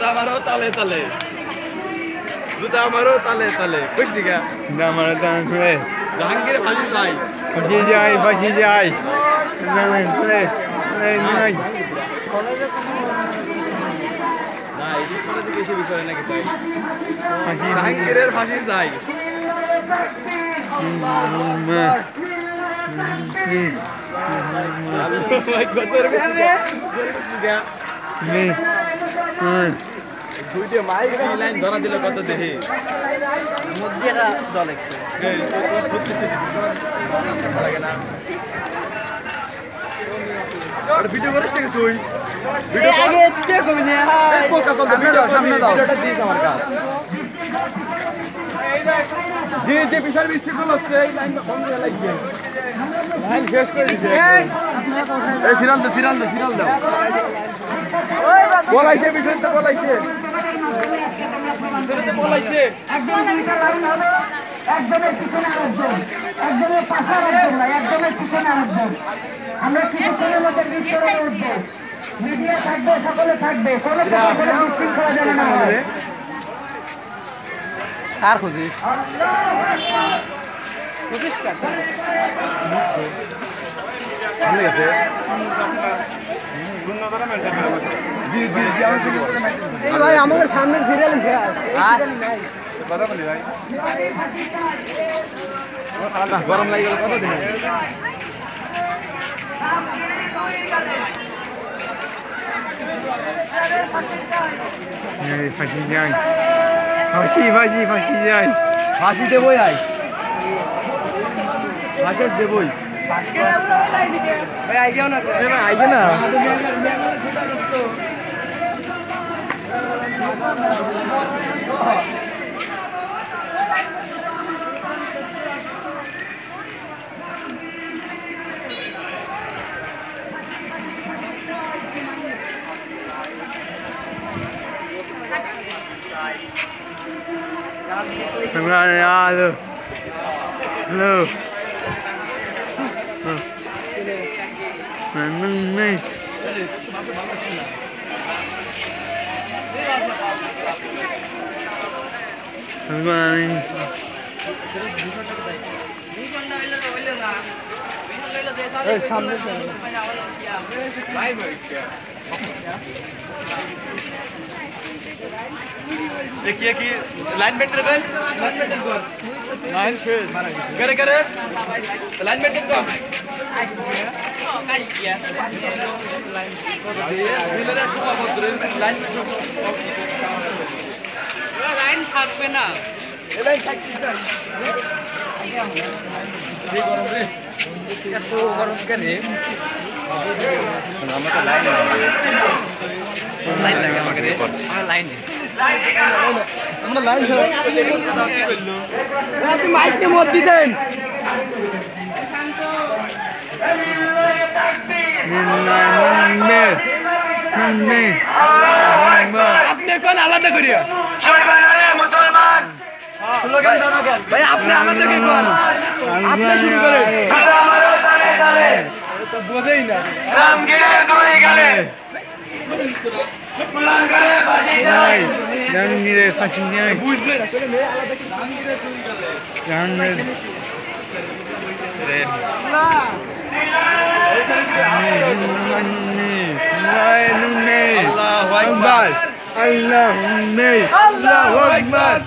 জুতা মারো তালে তালে জুতা মারো তালে তালে বুঝলি গা জুতা মারো তালে তালে জাহাঙ্গীর ফাঁসি যাই ফাঁসি যাই তালে নাই না এই বিষয়ে তো বেশি বিষয় নাকি ভাই জাহাঙ্গীরের ফাঁসি যাই দুইটা মাইক লাইন ধরা দিলে কত দেখি মধ্যে দল একটু ভিডিও করিস নাকি তুই যে বিশাল বিশৃঙ্খল হচ্ছে এই লাইন বন্ধ হয়ে লাগছে লাইন শেষ করে দিচ্ছে এই সিরাল দাও বলাইছে বিষয়টা বলাইছে একজনের পিছনে আরেকজন, একজনের পাশে আরেকজন না, একজনের পিছনে আরেকজন। আমরা কিছুক্ষণের মধ্যে বিস্ফোরণে উঠবো। মিডিয়া থাকবে, সকলে থাকবে, কোনো বিশৃঙ্খলা যেন না হয়। কার খুঁজিস ভাই আমাদের সামনে ফিরে গরম লাগে কত দিন ফাঁসি যাই ফাঁসি যাই ফাঁসি দেবই আই ফাঁসি দেবই আইগে না देखिए कि लाइन मेंटेन कर लाइन शेष करे करे लाइन मेंटेन कर লাইন থাকবে না লাইন থাকবে গরম রে এত গরম করে আমরা তো লাইন লাগে আমাকে লাইন আমরা লাইন আপনি মাইকে মত দিতেন আপনি কোন আলাদা করিয়া মুসলমান স্লোগান দাও না কেন ভাই আপনি আলাদা কি কোন আপনি শুরু করেন তো বোঝেই না রামগিরে দুই গেলে জাহাঙ্গীরের ফাঁসি যাই বুঝবে না কোন মেয়ে আলাদা কি রামগিরে দুই গেলে জাহাঙ্গীর আল্লাহু আকবার আল্লাহু আকবার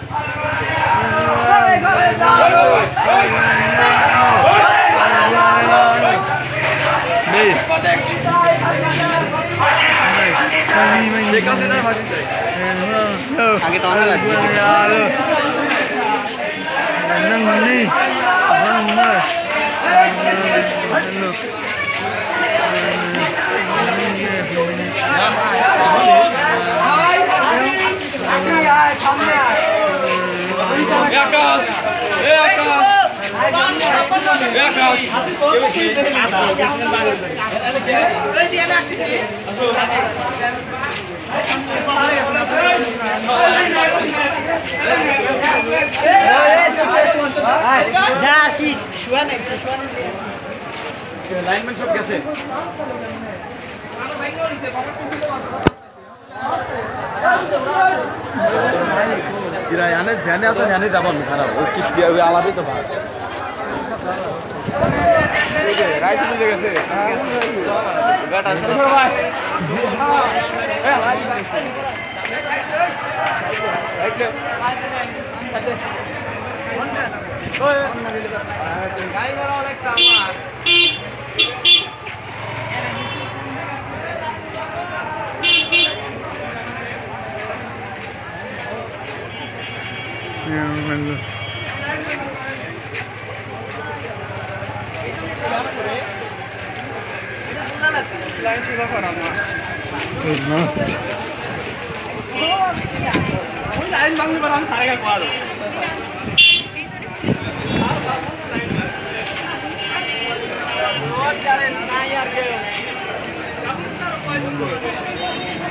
আগে তো অনেক লাগবে লাইনম্যান সব গেছে কিরা এনে ধ্যানে আছে ধ্যানে যাব আমি খারাপ ওই কিস দিয়ে ওই আলাদা তো ভাই রাইট মিলে গেছে গাটা শুরু ভাই গাই বড় অনেক আমার লাইন ভাঙলে বানাম সারেগা কোয়ালো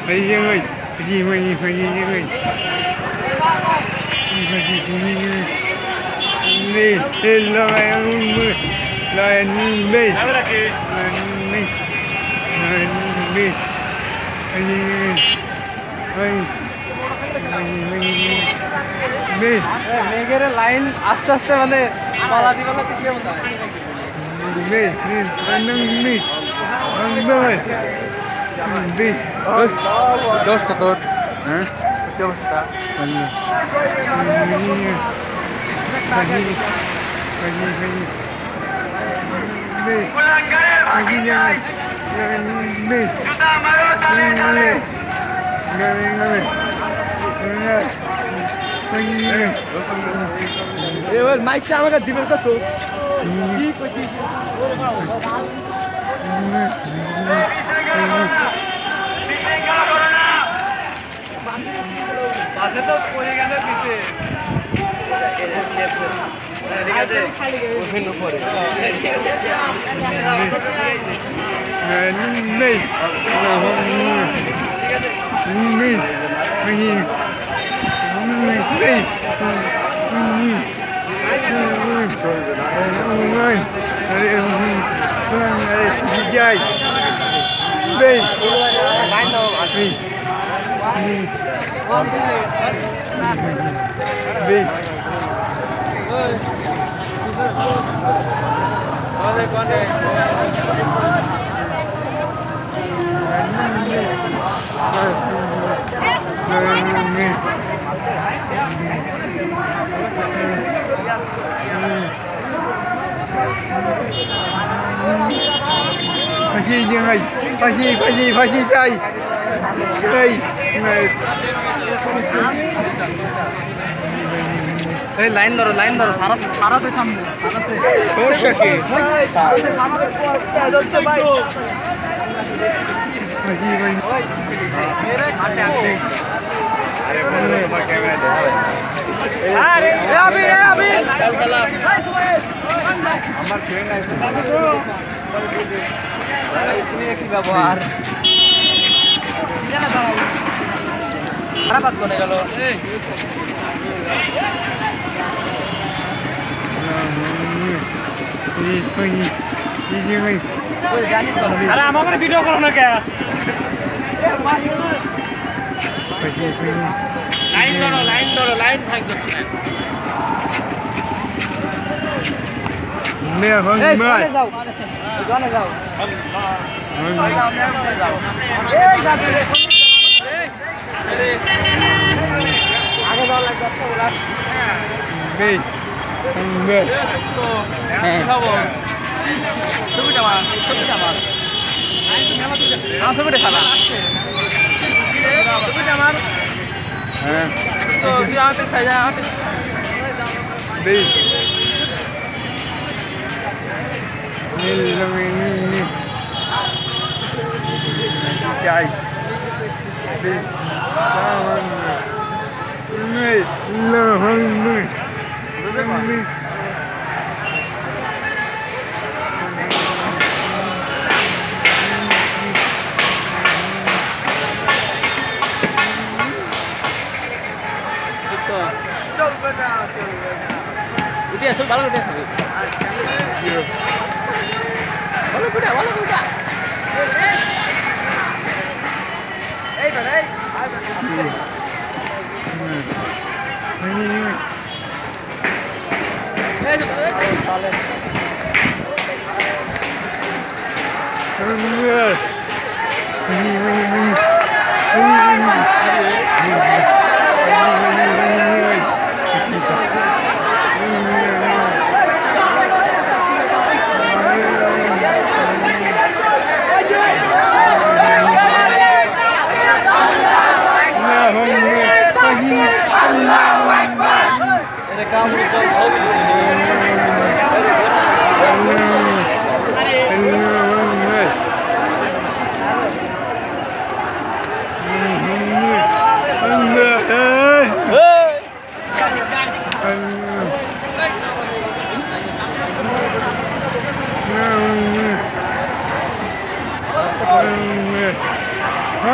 Phải riêng ơi, phải gì mà gì phải riêng ơi. Phải gì cũng riêng ơi. Đi, đi lo em mưa, lo em đi. Đi, đi, phải riêng ơi. Đi. মেঘের লাইন আস্তে আস্তে মানে পালাতি পালাতি কি মনে হয় Đi, đi, anh đang đi. Anh rồi. Đi. দোষ কত Hả? কি অবস্থা Anh. এবার মাইকটা আমাকে দিবেন কত কি কইছি পাশে তো পড়ে গেছে পিছে ঠিক আছে ওখানে পড়ে Pagi cai. Hey, এই লাইন ধরো সারা তো সামনে সারাতে সমস্যা কি? Pagi. আরে আবি আমার ট্রেন আছে। তুমি কি ব্যবহার খারাপ বাদ করে গেল আরে আমাকে ভিডিও করো না কে লাইন ধরো লাইন থাকবে Mẹ hơn mẹ. যাও আগে যাও লাগবে Đi. Mẹ. ছবিটা আমার ছবিটা খালা ছবিটা আমার Hả? তুই আমাকে খাই যা Đi. Đi. Chạy. Đi. Người lờ hơn người. Đi. চলবে না উঠে আসল ভালো উঠে আসবে ভালো কুটা এই বেড়াই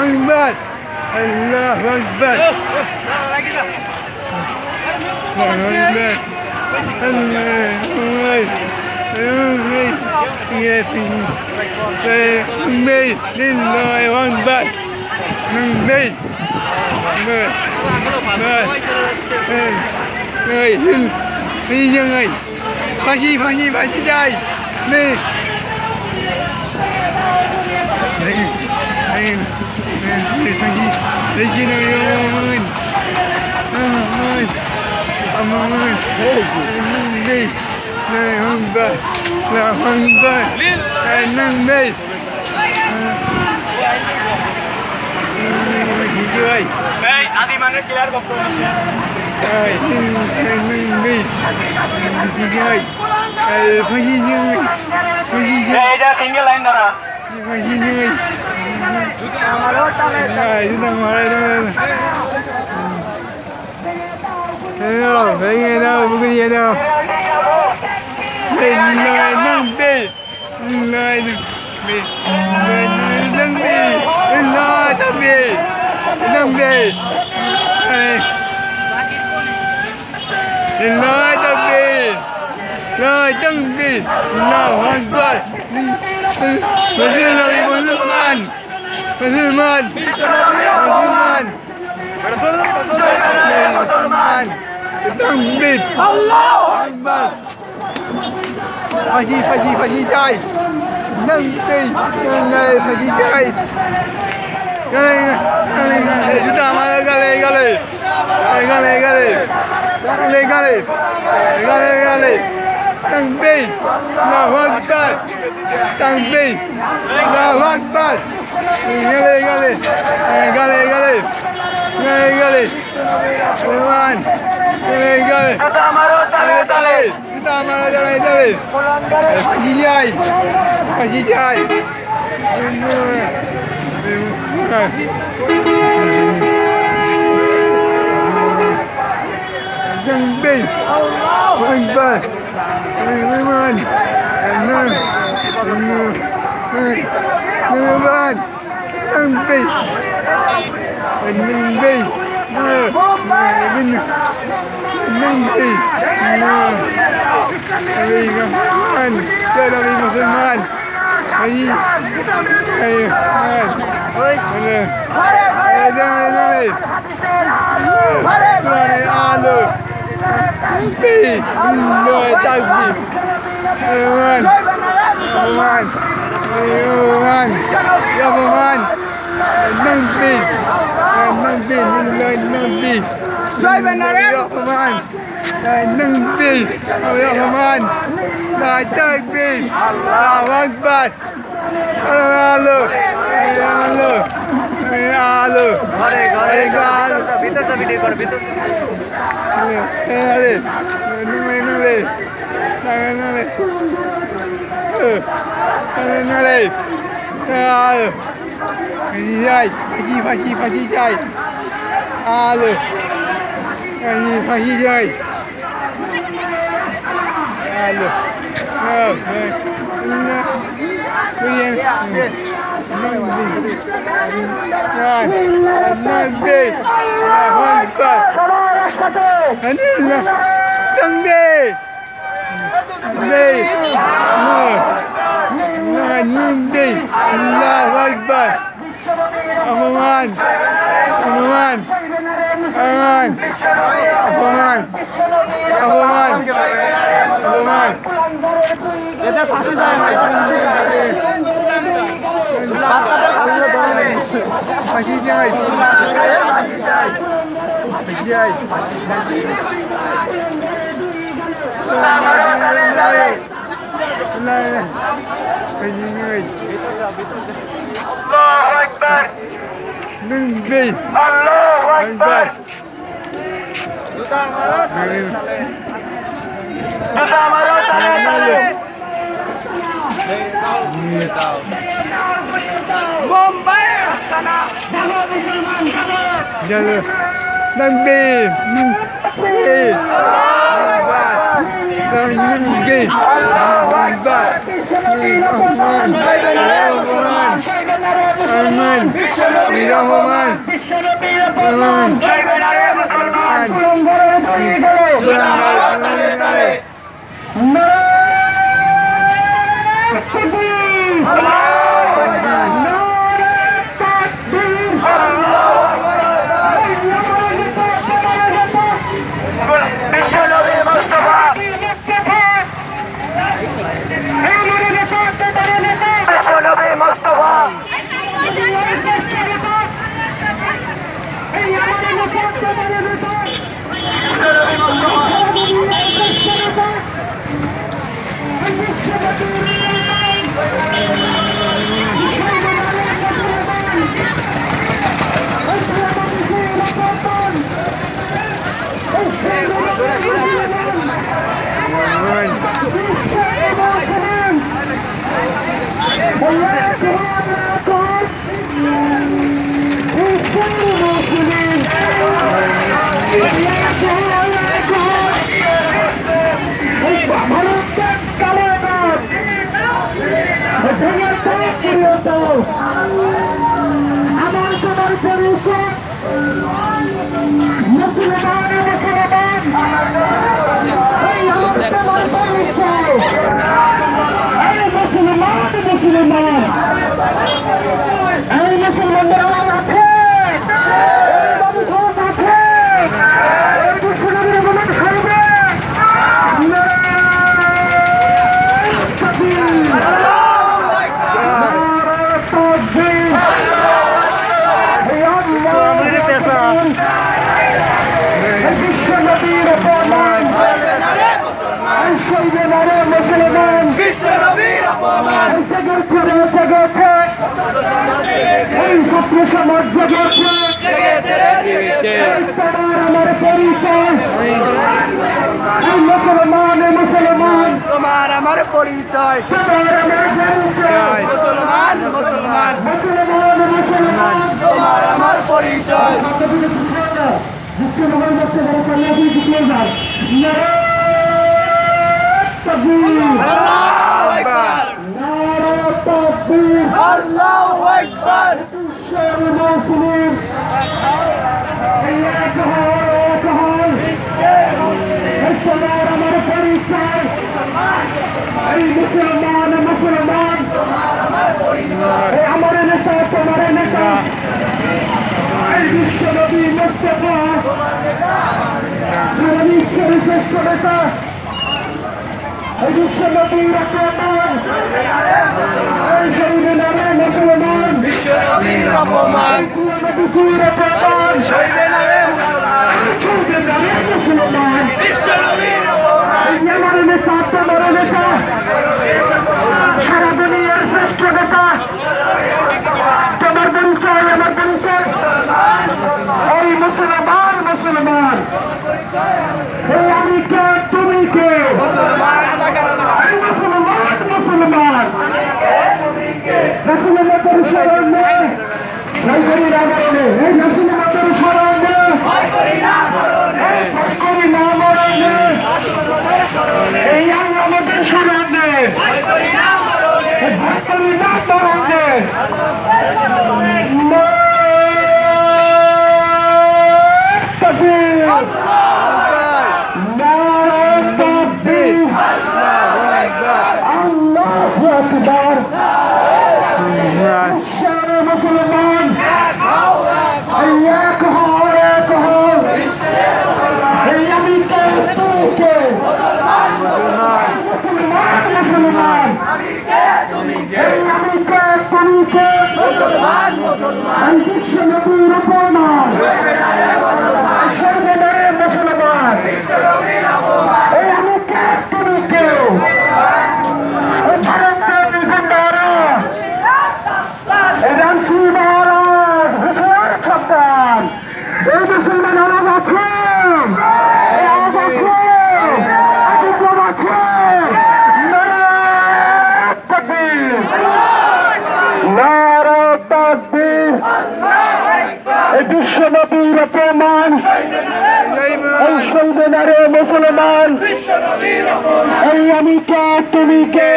Akbar, Allah Akbar. Hey, adi mana killer bappu. Hey, ja single line dara. Faji cai. Nâng đi, này faji cai. Gale, juta mana gale. Tăng đi, là hoàn toàn. Tăng đi, là hoàn toàn. Gale. Teman. Gale. Kita maro tale. Faji cai. Tăng đi, hoàn toàn. Teman. বাচ্চাদের ফাঁসি চাই মুম্বাই আস্তানা Jalur Nanggi তোমার আমার পরিচয় মুসলমান মুসলমান তোমার আমার পরিচয় আল্লাহু আকবার মুসলমান মুসলমান আমার নেতা তোমার নেতা বিশ্বনবী মুস্তাফা ঈশ্বরের শ্রেষ্ঠ নেতা বিশ্বনবী রহমান মুসলমান বিশ্বনবীর অপমান রহমান মুসলমান বিশ্বনবীর অপমান আমার নেতা তোমার নেতা সারা দুনিয়ার শ্রেষ্ঠ নেতা তোমার পরিচয় আমার পরিচয় এই মুসলমান মুসলমান এই আমি কে তুমি কে এই মুসলমান মুসলমান মুসলমানের স্মরণ নেই ভয় করি না মরণে এই মুসলমানের স্মরণ নেই ভয় করি না মরণে এই আমাদের স্মরণ নেই ভয় করি না মরণে মুসলমান এক আমি কে তুকে মুসলমান আমি কে তুমিকে মুসলমান বিশ্ব নবীর অপমান সর্বদারে মুসলমান এই আমি কে তুমি কেউ ভারতের নিজামদারা রামসি মহারাজ হুসেন সন্তান এই মুসলমান আওয়াজ আছে আওয়াজ আছে আদিত্য আছে বিশ্ব নবীর অপমান এই সৌজনারে মুসলমান এই আমি কে তুমি কে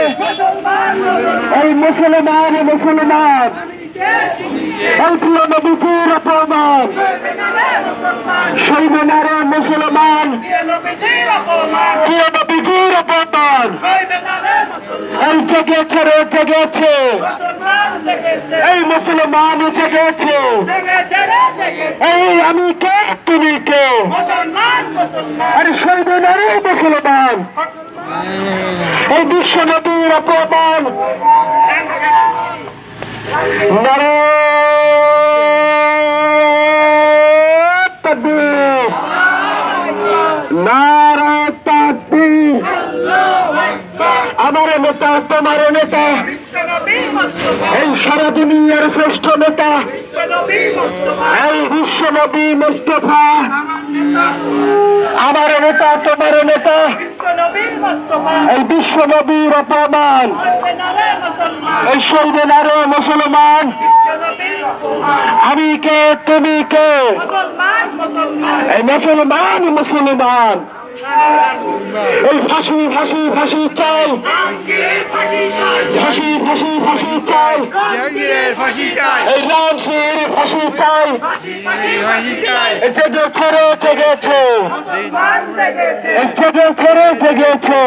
এই মুসলমান মুসলমান এই প্রিয় নবীজির অপমান সৌজনারে মুসলমান প্রিয় নবীজির অপমান এই জেগেছে রে জেগেছে এই মুসলমান জেগেছে এই আমি কে তুমি কে আরে সর্বনারী মুসলমান এই বিশ্ব নবীর অপমান নারায়ে তাকবীর নারায়ে তাকবীর আমার নেতা তোমার নেতা এই সারা দুনিয়ার শ্রেষ্ঠ নেতা এই বিশ্ব নবী মুস্তাফা আমার নেতা তোমার নেতা এই বিশ্ব নবীর অপমান এই সর্বনারে মুসলমান আমি কে তুমি কে এই মুসলমান মুসলমান এই ফাঁসি ফাঁসি ফাঁসি চাই ফাঁসি ফাঁসি ফাঁসি চাই এই রামসির ফাঁসি চাই জেগেছে রে জেগেছে জেগেছে রে জেগেছে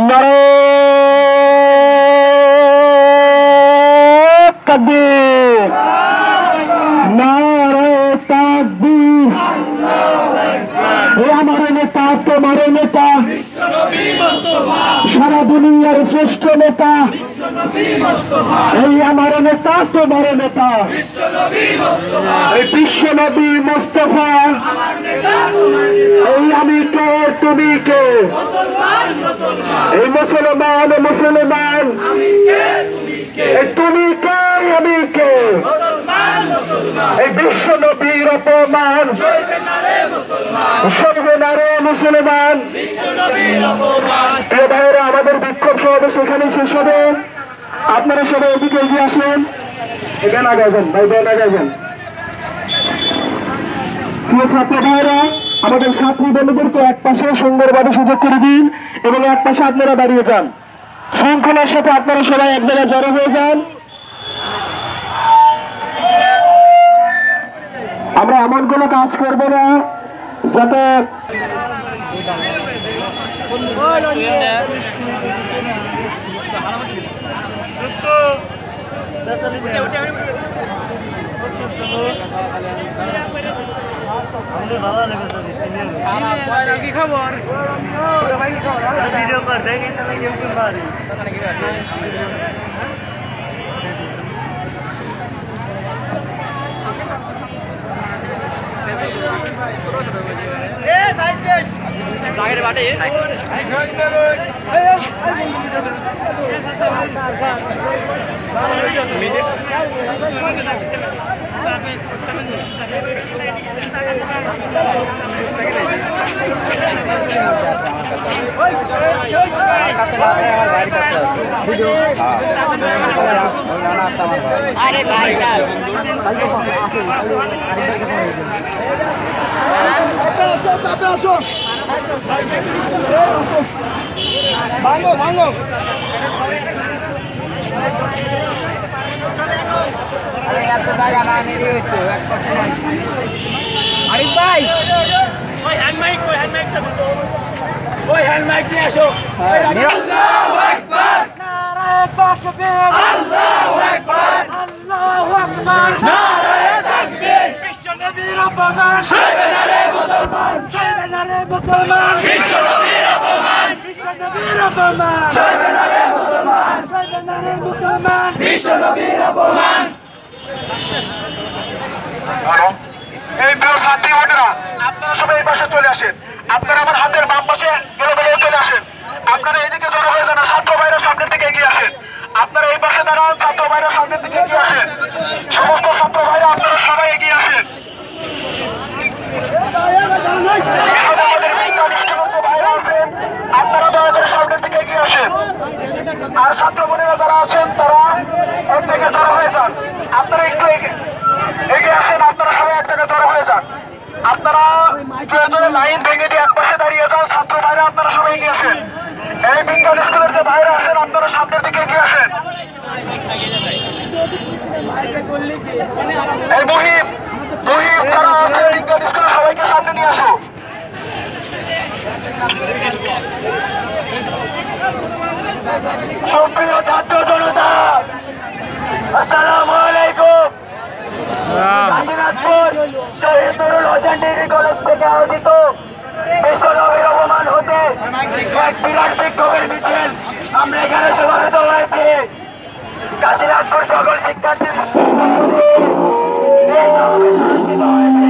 নারায়ে তাকবীর নারায়ে তাকবীর আমার নেতা তোমার নেতা সারা দুনিয়ার শ্রেষ্ঠ নেতা এই আমার নেতা তোমার নেতা এই বিশ্ব নবী মুস্তাফা এই আমি কে তুমি কে এই মুসলমান মুসলমান এই তুমি কে আমি কে এই বিশ্ব নবীর অপমান সর্বনারে মুসলমান প্রিয় ভাইয়েরা আমাদের বিক্ষোভ সমাবেশ এখানেই শেষ হবে আপনারা সবাই এদিকে এগিয়ে আসেন এখানে আগায় যান ভাই বোন আগায় যান প্রিয় ছাত্র ভাইয়েরা আমাদের ছাত্রী বন্ধুদেরকে এক পাশে সুন্দরভাবে সুযোগ করে দিন এবং এক পাশে আপনারা দাঁড়িয়ে যান শৃঙ্খলার সাথে আপনারা সবাই এক জায়গায় জড়ো হয়ে যান আমরা এমন কোনো কাজ করবো না যাতে খবর ভিডিও कर देंगे सब यूट्यूब वाले ए साइड से साइड बाटे अरे भाई साहब ভাঙো ভাঙো আরিফ ভাই ওই হ্যান্ড মাইক নিয়ে আসো আল্লাহু আকবার নারায়ে তাকবীর আল্লাহু আকবার আল্লাহু আকবার নারায়ে তাকবীর বিশ্ব নবীর অপমান সর্বনারে মুসলমান সর্বনারে মুসলমান বিশ্ব নবীর অপমান বিশ্ব নবীর অপমান সর্বনারে মুসলমান সর্বনারে মুসলমান বিশ্বনবীর অপমান। এই প্রিয় ছাত্রী ভোটেরা, আপনারা সবাই এই পাশে চলে আসেন। আপনারা আমার হাতের বাম পাশে গেলে চলে আসেন। আপনারা এইদিকে জড়ো হয়ে যান, ছাত্র ভাইরা সামনের দিকে এগিয়ে আসেন। আপনারা এই পাশে দাঁড়ান, ছাত্র ভাইরা সামনের দিকে এগিয়ে আসেন। সমস্ত ছাত্র ভাইরা আপনারা সবাই এগিয়ে আসেন। আপনারা দয়া করে সামনের দিকে এগিয়ে আসেন। আর ছাত্র বোনেরা যারা আছেন তারা এক জায়গায় জড়ো হয়ে যান। আপনারা একটু এগিয়ে আসেন। আপনারা সবাই এক জায়গায় জড়ো হয়ে যান। আপনারা প্রয়োজনে লাইন ভেঙে দিয়ে এক পাশে দাঁড়িয়ে যান। ছাত্র ভাইরা আপনারা সবাই এগিয়ে আসেন। এই বিজ্ঞান স্কুলের যে ভাইরা আছেন আপনারা সামনের দিকে এগিয়ে আসেন। এই মুহিম যারা আছে বিজ্ঞান স্কুলের সবাইকে সামনে নিয়ে আসো। সুপ্রিয় ছাত্র জনতা, আসসালামু আলাইকুম। কাশীনাথপুর শহীদ নুরুল হোসেন ডিগ্রি কলেজ থেকে আয়োজিত বিশ্বনবীর অপমান হতে এক বিরাট বিক্ষোভের মিছিল আমরা এখানে সমাবেত হয়েছি। কাশীনাথপুর সকল শিক্ষার্থী এই সমাবেশে অনুষ্ঠিত হয়েছে।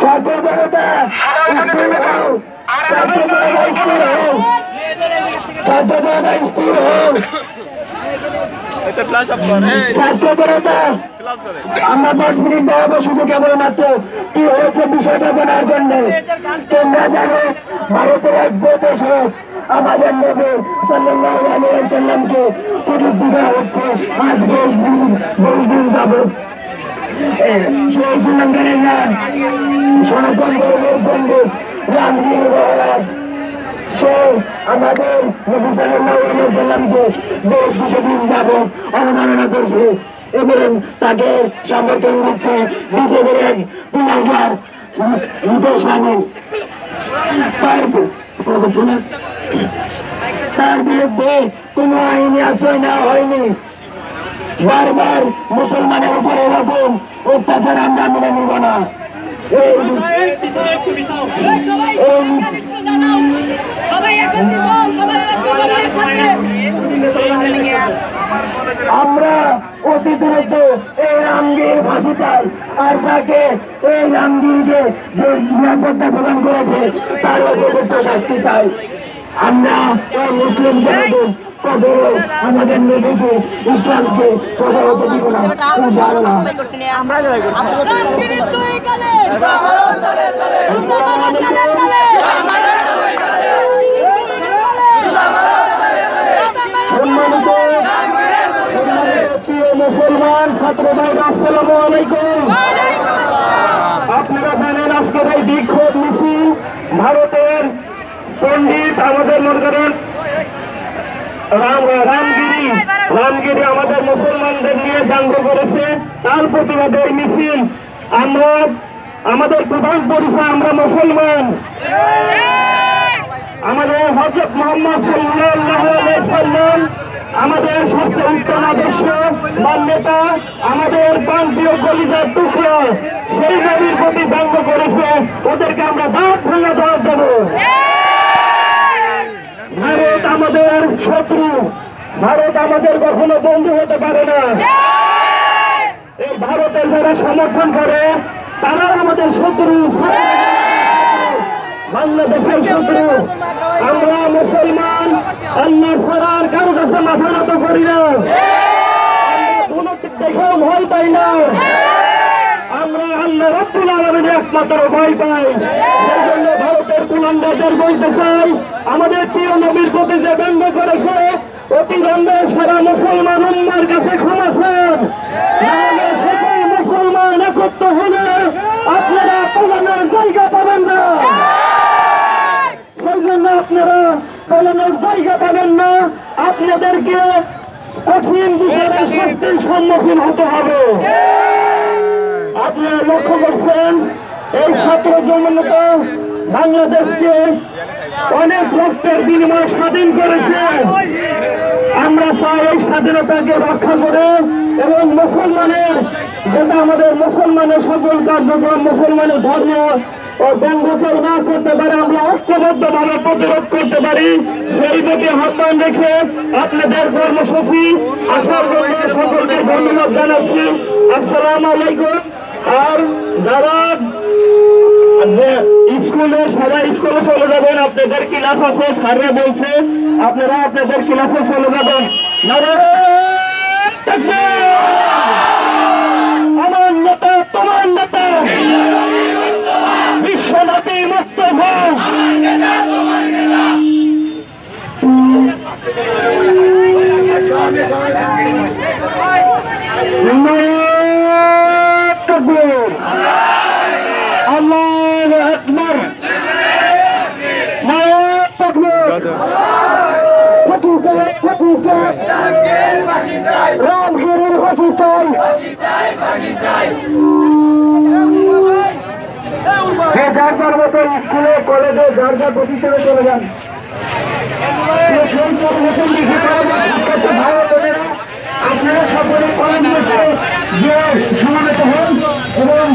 ছাত্র জনতা স্থির হও, ছাত্র জনতা স্থির হও, ছাত্র জনতা স্থির হও। ছাত্র জনতা, আমরা 10 মিনিট দাঁড়াবো শুধু কেবলমাত্র কি হয়েছে বিষয়টা জানার জন্য। তোমরা জানো ভারতের এক দেশে আমাদের নবী সাল্লাল্লাহু আলাইহি ওয়াসাল্লামকে কটূক্তি করা হচ্ছে আজ 10 দিন যাবত। সেই কুলাঙ্গারের নাম সনাতন ধর্মের পণ্ডিত রামগিরি মহারাজ, সে আমাদের নবী সাল্লাল্লাহু আলাইহি ওয়াসাল্লামকে বেশ কিছুদিন যাবত অবমাননা করছে এবং তাকে সমর্থন দিচ্ছে বিজেপির এক কুলাঙ্গার নিতেশ রানী। তার বিরুদ্ধে কোনো আইনি আশ্রয় নেওয়া হয়নি। বারবার মুসলমানের উপরে এরকম অত্যাচার আমরা মেনে নিব না। আমরা অতি দ্রুত এই রামগির ফাঁসি চাই, আর তাকে এই রামগিরকে যে নিরাপত্তা প্রদান করেছে তার উপযুক্ত শাস্তি চাই। আমরা এই মুসলিম জনগণ কখনো আমাদের নবীকে ইসলামকে ছোট হতে দিব না, ইনশাআল্লাহ। মুসলমান ছাত্র ভাইরা, আসসালামু আলাইকুম। আপনারা জানেন আজকের এই বিক্ষোভ মিছিল ভারতের পণ্ডিত আমাদের মনে করেন রামগিরি আমাদের মুসলমানদের নিয়ে ব্যঙ্গ করেছে, তার প্রতিবাদে এই মিছিল। আমরা আমাদের প্রধান পরিচয় আমরা মুসলমান। আমাদের হযরত মুহাম্মদ সাল্লাল্লাহু আলাইহি সাল্লাম আমাদের সবচেয়ে উত্তম আদর্শ মান্যতা, আমাদের প্রান্তীয় কলিজার টুকরো, সেই নবীর প্রতি ব্যঙ্গ করেছে। ওদেরকে আমরা দাঁত ভাঙা জবাব দেব। ভারত আমাদের শত্রু, ভারত আমাদের কখনো বন্ধু হতে পারে না। এই ভারতের যারা সমর্থন করে তারাও আমাদের শত্রু, বাংলাদেশের শত্রু। আমরা মুসলমান, আল্লাহ ছাড়ার কারো কাছে মাথা নত করি না, কোন দেখেও ভয় পাই না। আমরা আল্লাহ রাব্বুল আলামিনের একমাত্র ভয় পাই। সেই জন্য ভারতের কুলাঙ্গারদের বলতে চাই, আমাদের প্রিয় নবীর প্রতি যে ব্যঙ্গ করেছে অতিরম্বে সারা মুসলমান উম্মার কাছে ক্ষমা চান। নাহলে সকল মুসলমান একত্র হলে আপনারা পালানোর জায়গা পাবেন না। সেই জন্য আপনারা পালানোর জায়গা পাবেন না, আপনাদেরকে কঠিন বিচারের শাস্তির সম্মুখীন হতে হবে। আপনারা লক্ষ্য করছেন এই ছাত্র জনতা বাংলাদেশকে অনেক রক্তের বিনিময়ে স্বাধীন করেছে। আমরা চাই এই স্বাধীনতাকে রক্ষা করে এবং মুসলমানের যেটা আমাদের মুসলমানের সকল কার্যক্রম মুসলমানের ধর্ম ও বঙ্গকেও না করতে পারে, আমরা ঐক্যবদ্ধভাবে প্রতিরোধ করতে পারি, সেই প্রতি আহ্বান রেখে আপনাদের কর্মসূচি আসার জন্য সকলকে ধন্যবাদ জানাচ্ছি। আসসালামু আলাইকুম। আর যারা স্কুলে সবাই স্কুলে চলে যাবেন, আপনাদের ক্লাস আছে, স্যাররা বলছে আপনারা আপনাদের ক্লাসে চলে যাবেন। আমার নেতা তোমার নেতা বিশ্বনাথী মুস্তফা আল্লাহু আকবার রামগিরির ফাঁসি চাই। যে যার যার মতো স্কুলে কলেজে যার যার প্রতিষ্ঠানে চলে যান। আপনারা সকলে কলেজ যে সমাবেত হন এবং